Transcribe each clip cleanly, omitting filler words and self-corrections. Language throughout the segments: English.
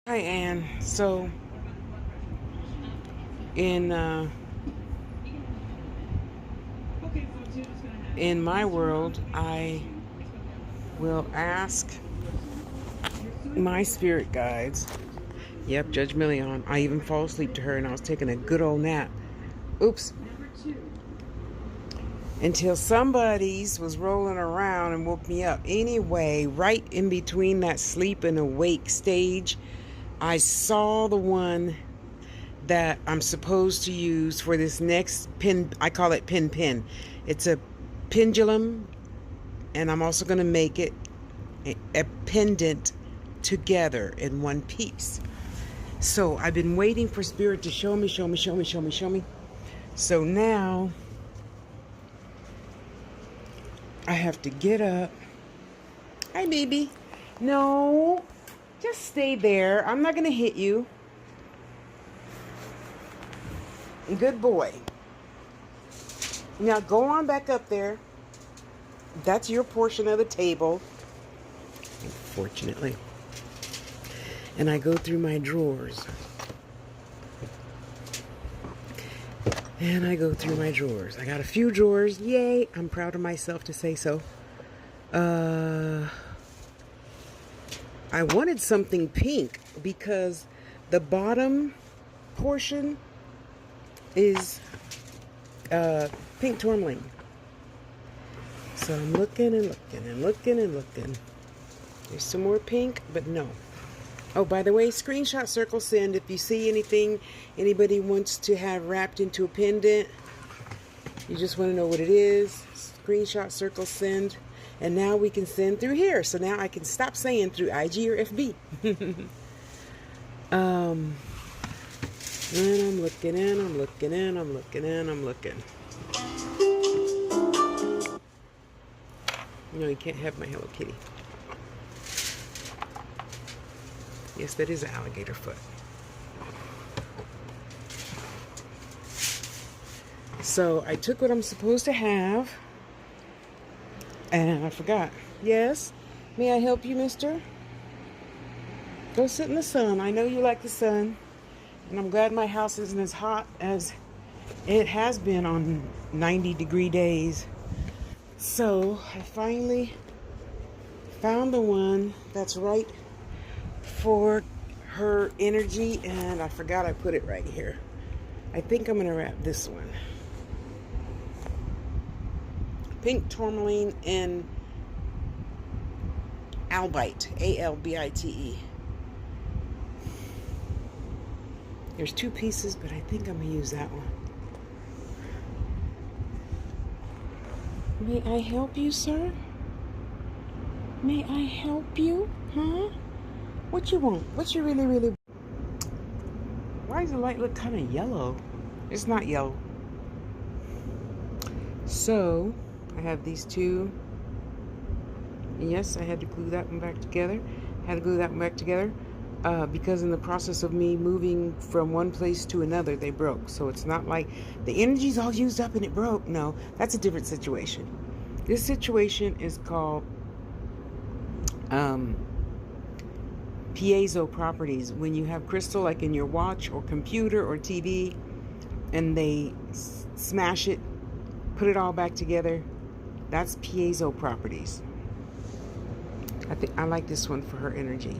Hi, Anne. So, in in my world, I will ask my spirit guides. Yep, Judge Million. I even fall asleep to her, and I was taking a good old nap. Oops. Until somebody's was rolling around and woke me up. Anyway, right in between that sleep and awake stage, I saw the one that I'm supposed to use for this next pin. I call it pin. It's a pendulum, and I'm also going to make it a pendant together in one piece. So I've been waiting for spirit to show me. So now I have to get up. Hi, baby. No, just stay there. I'm not going to hit you. Good boy. Now go on back up there. That's your portion of the table, unfortunately. And I go through my drawers. I got a few drawers. Yay. I'm proud of myself to say so. I wanted something pink because the bottom portion is pink tourmaline. So I'm looking. There's some more pink, but no. Oh, by the way, screenshot circle send if you see anything anybody wants to have wrapped into a pendant. You just want to know what it is. Screenshot circle send. And now we can send through here. So now I can stop saying through IG or FB. And I'm looking. No, you can't have my Hello Kitty. Yes, that is an alligator foot. So I took what I'm supposed to have, and I forgot. Yes? May I help you, mister? Go sit in the sun. I know you like the sun, and I'm glad my house isn't as hot as it has been on 90-degree days. So I finally found the one that's right for her energy, and I forgot I put it right here. I think I'm going to wrap this one. Pink tourmaline and albite, A-L-B-I-T-E. There's two pieces, but I think I'm going to use that one. May I help you, sir? May I help you? Huh? What you want? What you really want? Why does the light look kind of yellow? It's not yellow. So, I have these two. Yes, I had to glue that one back together. Because in the process of me moving from one place to another, they broke. So it's not like the energy's all used up and it broke. No, that's a different situation. This situation is called piezo properties. When you have crystal like in your watch or computer or TV and they smash it, put it all back together, that's piezo properties. I think I like this one for her energy.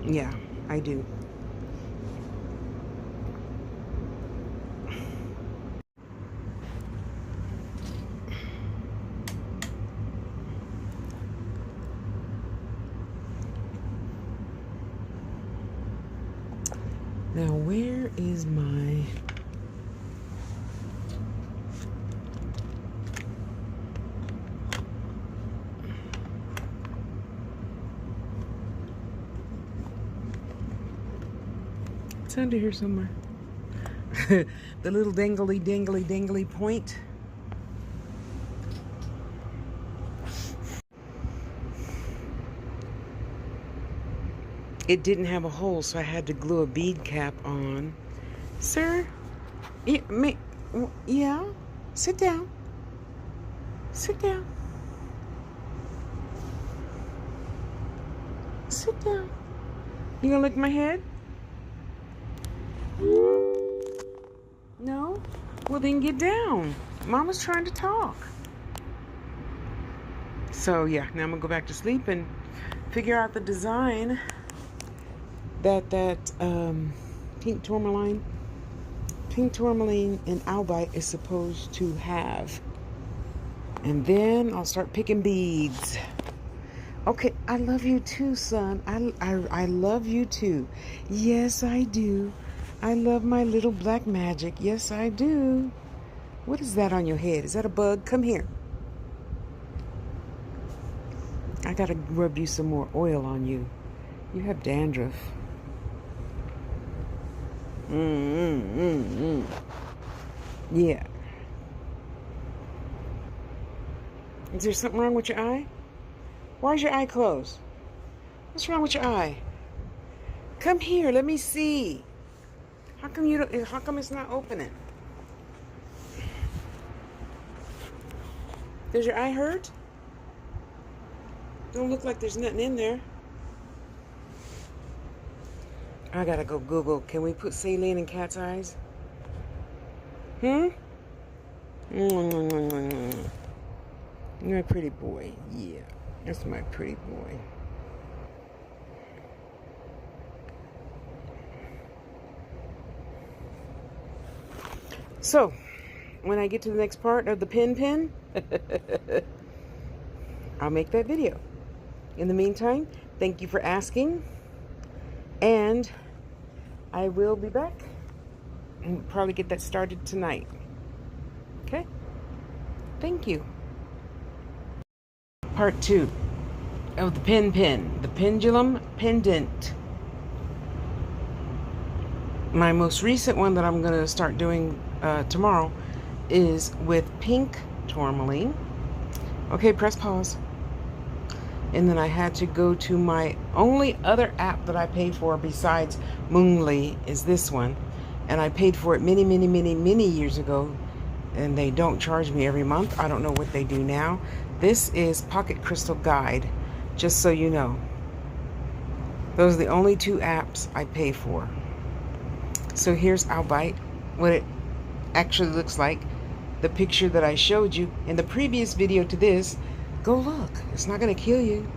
Yeah, I do. Now, where is my... It's under here somewhere. The little dangly point. It didn't have a hole, so I had to glue a bead cap on. Sir? Yeah? Sit down. Sit down. You gonna lick my head? No? Well, then get down. Mama's trying to talk. So, yeah, now I'm gonna go back to sleep and figure out the design that pink tourmaline and albite is supposed to have. And then I'll start picking beads. Okay, I love you too, son. I love you too. Yes, I do. I love my little black magic. Yes, I do. What is that on your head? Is that a bug? Come here. I gotta rub you some more oil on you. You have dandruff. Yeah. Is there something wrong with your eye? Why is your eye closed? What's wrong with your eye? Come here, let me see. How come it's not opening? Does your eye hurt? Don't look like there's nothing in there. I gotta go Google. Can we put saline in cat's eyes? You're a pretty boy. Yeah, that's my pretty boy. So, when I get to the next part of the pin, I'll make that video. In the meantime, thank you for asking. And I will be back and probably get that started tonight. Okay? Thank you. Part 2 of the pin, the pendulum pendant. My most recent one that I'm going to start doing tomorrow is with pink tourmaline. Okay, press pause. And then I had to go to my only other app that I pay for besides Moonly is this one. And I paid for it many years ago. And they don't charge me every month. I don't know what they do now. This is Pocket Crystal Guide, just so you know. Those are the only 2 apps I pay for. So here's albite, what it actually looks like. The picture that I showed you in the previous video to this. Go look. It's not going to kill you.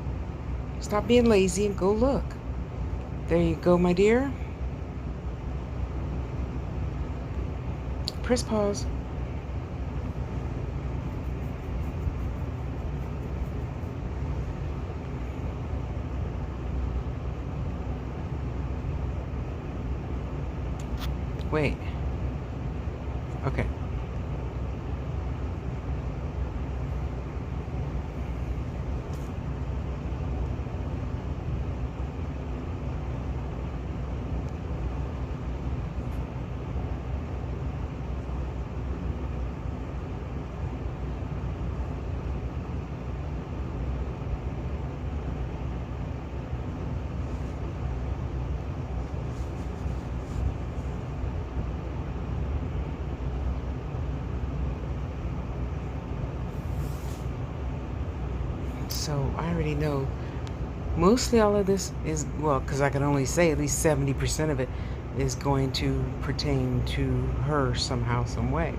Stop being lazy and go look. There you go, my dear. Press pause. Wait. Okay. So I already know mostly all of this is, well, because I can only say at least 70% of it is going to pertain to her somehow, some way.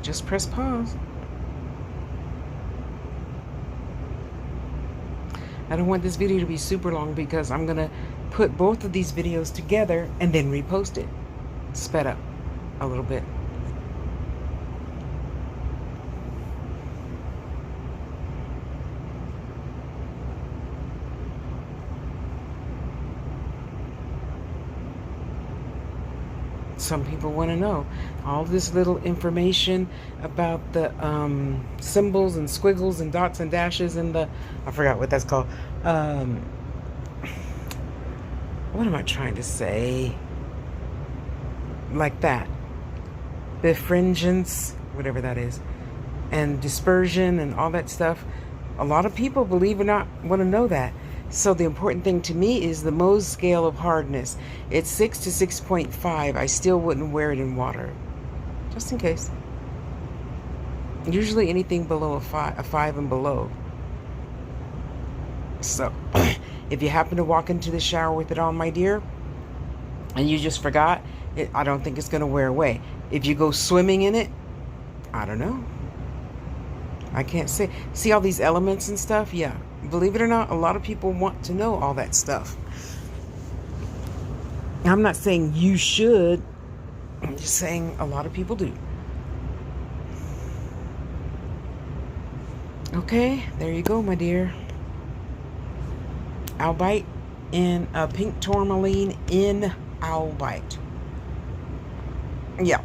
Just press pause. I don't want this video to be super long because I'm going to put both of these videos together and then repost it. Sped up a little bit. Some people want to know all this little information about the symbols and squiggles and dots and dashes and the, I forgot what that's called. What am I trying to say? Like that. Befringence, whatever that is, and dispersion and all that stuff. A lot of people, believe it or not, want to know that. So the important thing to me is the Mohs scale of hardness. It's 6 to 6.5. I still wouldn't wear it in water, just in case. Usually anything below a five and below. So if you happen to walk into the shower with it on, my dear, and you just forgot it, I don't think it's going to wear away. If you go swimming in it, I don't know. I can't say. See all these elements and stuff? Yeah. Believe it or not, a lot of people want to know all that stuff. I'm not saying you should. I'm just saying a lot of people do. Okay, there you go, my dear. Albite in a pink tourmaline in Albite. Yeah.